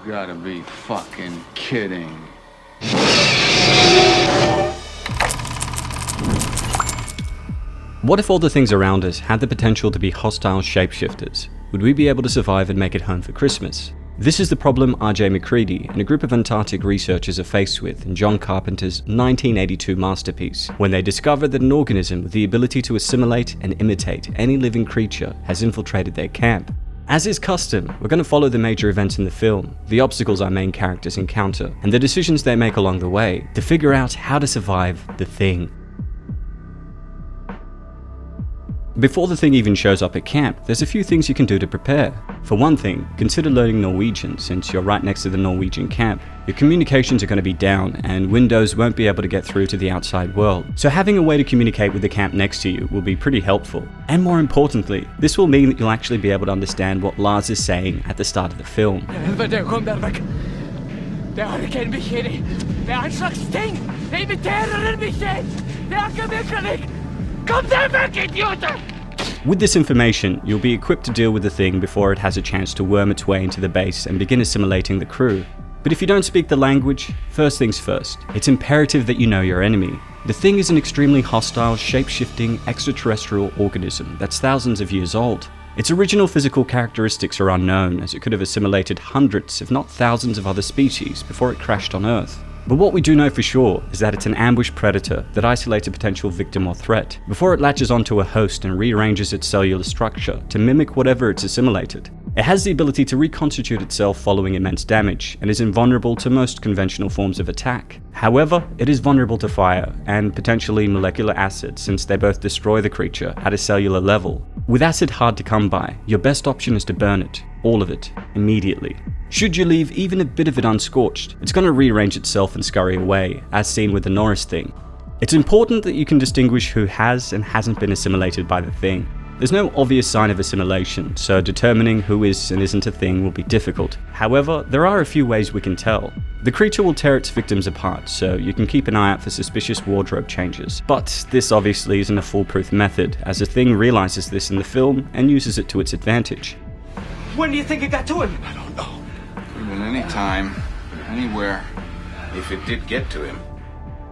gotta be fucking kidding. What if all the things around us had the potential to be hostile shapeshifters? Would we be able to survive and make it home for Christmas? This is the problem R.J. McCready and a group of Antarctic researchers are faced with in John Carpenter's 1982 masterpiece, when they discover that an organism with the ability to assimilate and imitate any living creature has infiltrated their camp. As is custom, we're going to follow the major events in the film, the obstacles our main characters encounter, and the decisions they make along the way to figure out how to survive the thing. Before the thing even shows up at camp, there's a few things you can do to prepare. For one thing, consider learning Norwegian since you're right next to the Norwegian camp. Your communications are going to be down and windows won't be able to get through to the outside world. So having a way to communicate with the camp next to you will be pretty helpful. And more importantly, this will mean that you'll actually be able to understand what Lars is saying at the start of the film. With this information, you'll be equipped to deal with the thing before it has a chance to worm its way into the base and begin assimilating the crew. But if you don't speak the language, first things first, it's imperative that you know your enemy. The thing is an extremely hostile, shape-shifting, extraterrestrial organism that's thousands of years old. Its original physical characteristics are unknown, as it could have assimilated hundreds, if not thousands of other species before it crashed on Earth. But what we do know for sure is that it's an ambush predator that isolates a potential victim or threat before it latches onto a host and rearranges its cellular structure to mimic whatever it's assimilated. It has the ability to reconstitute itself following immense damage and is invulnerable to most conventional forms of attack. However, it is vulnerable to fire and potentially molecular acid since they both destroy the creature at a cellular level. With acid hard to come by, your best option is to burn it, all of it, immediately. Should you leave even a bit of it unscorched, it's going to rearrange itself and scurry away, as seen with the Norris thing. It's important that you can distinguish who has and hasn't been assimilated by the thing. There's no obvious sign of assimilation, so determining who is and isn't a thing will be difficult. However, there are a few ways we can tell. The creature will tear its victims apart, so you can keep an eye out for suspicious wardrobe changes. But this obviously isn't a foolproof method, as the thing realizes this in the film and uses it to its advantage. When do you think it got to him? I don't know. Could have been any time, anywhere, if it did get to him.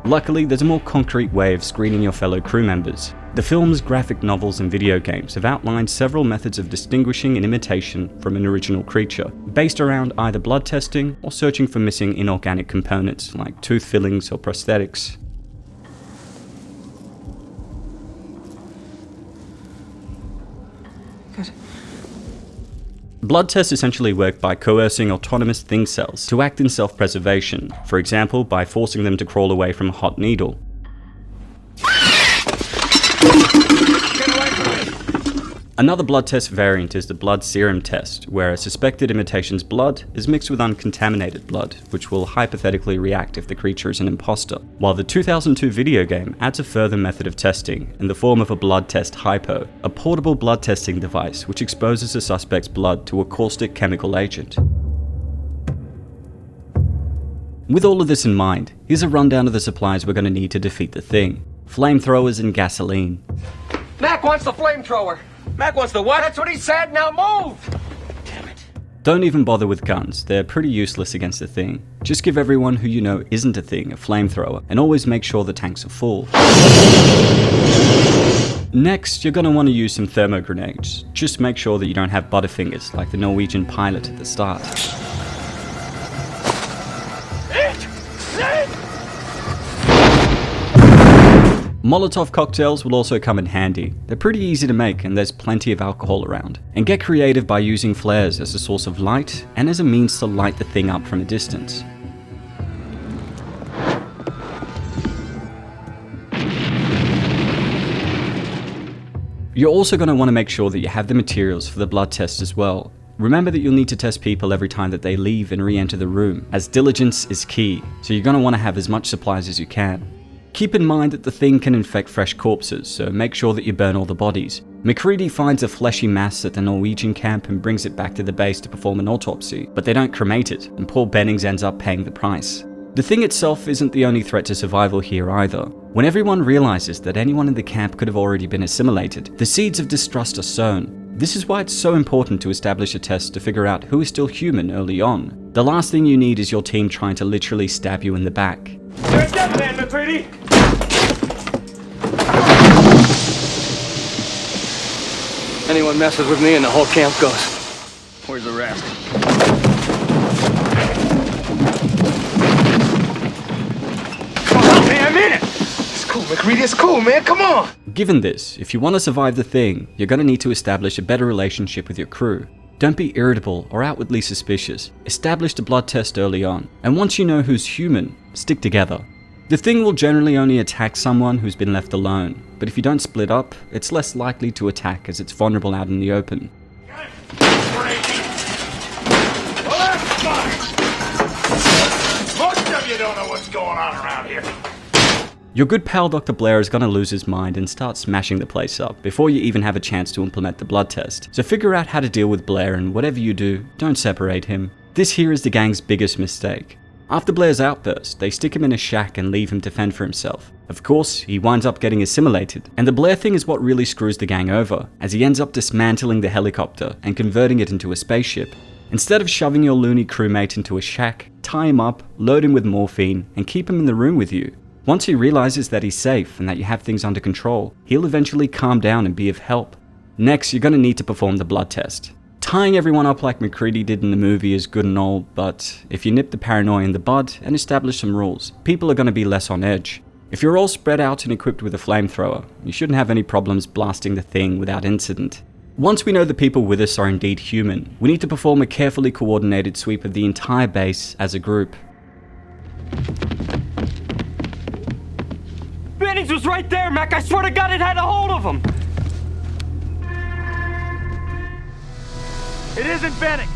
Luckily, there's a more concrete way of screening your fellow crew members. The film's graphic novels and video games have outlined several methods of distinguishing an imitation from an original creature, based around either blood testing or searching for missing inorganic components like tooth fillings or prosthetics. Good. Blood tests essentially work by coercing autonomous thing cells to act in self-preservation, for example by forcing them to crawl away from a hot needle. Another blood test variant is the blood serum test, where a suspected imitation's blood is mixed with uncontaminated blood, which will hypothetically react if the creature is an imposter. While the 2002 video game adds a further method of testing in the form of a blood test hypo, a portable blood testing device which exposes a suspect's blood to a caustic chemical agent. With all of this in mind, here's a rundown of the supplies we're going to need to defeat the thing. Flamethrowers and gasoline. Mac wants the flamethrower. Mac wants the what? That's what he said, now move! Damn it. Don't even bother with guns, they're pretty useless against the thing. Just give everyone who you know isn't a thing a flamethrower, and always make sure the tanks are full. Next, you're going to want to use some thermo grenades. Just make sure that you don't have butterfingers like the Norwegian pilot at the start. Molotov cocktails will also come in handy. They're pretty easy to make and there's plenty of alcohol around. And get creative by using flares as a source of light and as a means to light the thing up from a distance. You're also going to want to make sure that you have the materials for the blood test as well. Remember that you'll need to test people every time that they leave and re-enter the room, as diligence is key, so you're going to want to have as much supplies as you can. Keep in mind that the thing can infect fresh corpses, so make sure that you burn all the bodies. McCready finds a fleshy mass at the Norwegian camp and brings it back to the base to perform an autopsy, but they don't cremate it, and poor Bennings ends up paying the price. The thing itself isn't the only threat to survival here either. When everyone realizes that anyone in the camp could have already been assimilated, the seeds of distrust are sown. This is why it's so important to establish a test to figure out who is still human early on. The last thing you need is your team trying to literally stab you in the back. You're a dead man, McCready! Anyone messes with me and the whole camp goes. Where's the rest? Come on, help me, I'm in it! It's cool, McCready, it's cool, man, come on! Given this, if you want to survive the thing, you're going to need to establish a better relationship with your crew. Don't be irritable or outwardly suspicious. Establish the blood test early on, and once you know who's human, stick together. The thing will generally only attack someone who's been left alone, but if you don't split up, it's less likely to attack as it's vulnerable out in the open. Well, that's fine! Most of you don't know what's going on around here. Your good pal Dr. Blair is going to lose his mind and start smashing the place up before you even have a chance to implement the blood test. So figure out how to deal with Blair, and whatever you do, don't separate him. This here is the gang's biggest mistake. After Blair's outburst, they stick him in a shack and leave him to fend for himself. Of course, he winds up getting assimilated, and the Blair thing is what really screws the gang over, as he ends up dismantling the helicopter and converting it into a spaceship. Instead of shoving your loony crewmate into a shack, tie him up, load him with morphine, and keep him in the room with you. Once he realizes that he's safe and that you have things under control, he'll eventually calm down and be of help. Next, you're going to need to perform the blood test. Tying everyone up like McCready did in the movie is good and all, but if you nip the paranoia in the bud and establish some rules, people are going to be less on edge. If you're all spread out and equipped with a flamethrower, you shouldn't have any problems blasting the thing without incident. Once we know the people with us are indeed human, we need to perform a carefully coordinated sweep of the entire base as a group. Bennings was right there, Mac. I swear to God it had a hold of him. It isn't Bennings.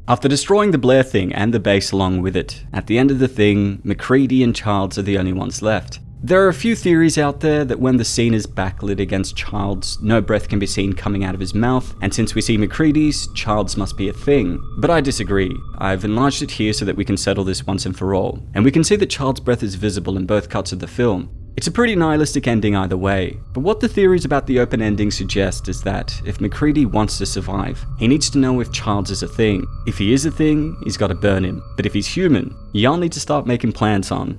After destroying the Blair thing and the base along with it, at the end of the thing, McCready and Childs are the only ones left. There are a few theories out there that when the scene is backlit against Childs, no breath can be seen coming out of his mouth, and since we see McCready's, Childs must be a thing. But I disagree. I've enlarged it here so that we can settle this once and for all, and we can see that Childs' breath is visible in both cuts of the film. It's a pretty nihilistic ending either way, but what the theories about the open ending suggest is that if McCready wants to survive, he needs to know if Childs is a thing. If he is a thing, he's got to burn him, but if he's human, y'all need to start making plans on.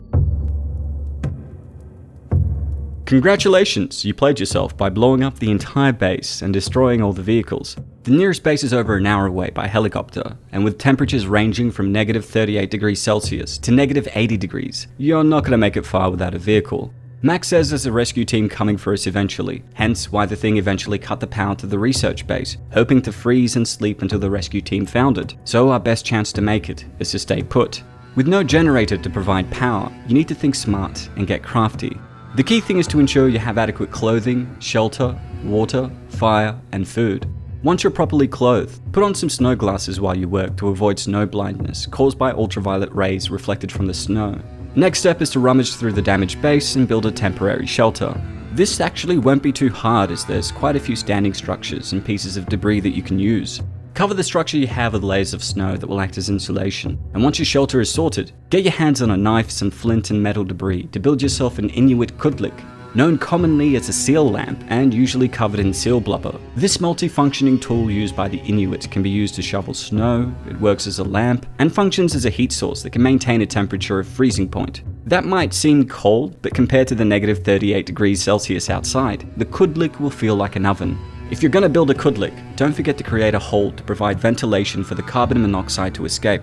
Congratulations, you played yourself by blowing up the entire base and destroying all the vehicles. The nearest base is over an hour away by helicopter, and with temperatures ranging from negative 38 degrees Celsius to negative 80 degrees, you're not going to make it far without a vehicle. Max says there's a rescue team coming for us eventually, hence why the thing eventually cut the power to the research base, hoping to freeze and sleep until the rescue team found it. So our best chance to make it is to stay put. With no generator to provide power, you need to think smart and get crafty. The key thing is to ensure you have adequate clothing, shelter, water, fire, and food. Once you're properly clothed, put on some snow glasses while you work to avoid snow blindness caused by ultraviolet rays reflected from the snow. Next step is to rummage through the damaged base and build a temporary shelter. This actually won't be too hard as there's quite a few standing structures and pieces of debris that you can use. Cover the structure you have with layers of snow that will act as insulation, and once your shelter is sorted, get your hands on a knife, some flint and metal debris to build yourself an Inuit kudlik, known commonly as a seal lamp and usually covered in seal blubber. This multi-functioning tool used by the Inuit can be used to shovel snow, it works as a lamp, and functions as a heat source that can maintain a temperature of freezing point. That might seem cold, but compared to the negative 38 degrees Celsius outside, the kudlik will feel like an oven. If you're going to build a kudlik, don't forget to create a hole to provide ventilation for the carbon monoxide to escape.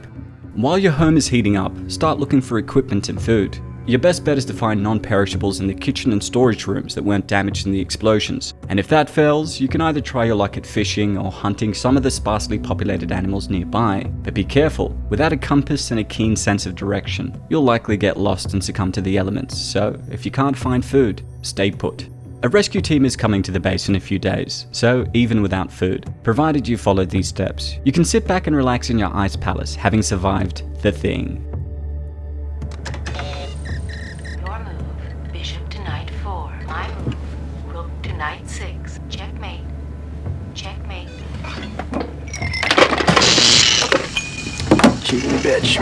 While your home is heating up, start looking for equipment and food. Your best bet is to find non-perishables in the kitchen and storage rooms that weren't damaged in the explosions. And if that fails, you can either try your luck at fishing or hunting some of the sparsely populated animals nearby. But be careful, without a compass and a keen sense of direction, you'll likely get lost and succumb to the elements. So if you can't find food, stay put. A rescue team is coming to the base in a few days, so even without food, provided you follow these steps, you can sit back and relax in your ice palace, having survived the thing. Your move, bishop to knight 4. My move, rook to knight 6. Checkmate. Checkmate. Cheating bitch.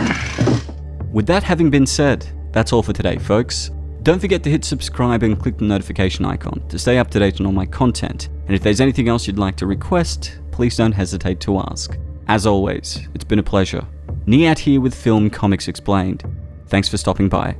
With that having been said, that's all for today, folks. Don't forget to hit subscribe and click the notification icon to stay up to date on all my content. And if there's anything else you'd like to request, please don't hesitate to ask. As always, it's been a pleasure. Niyat here with Film Comics Explained. Thanks for stopping by.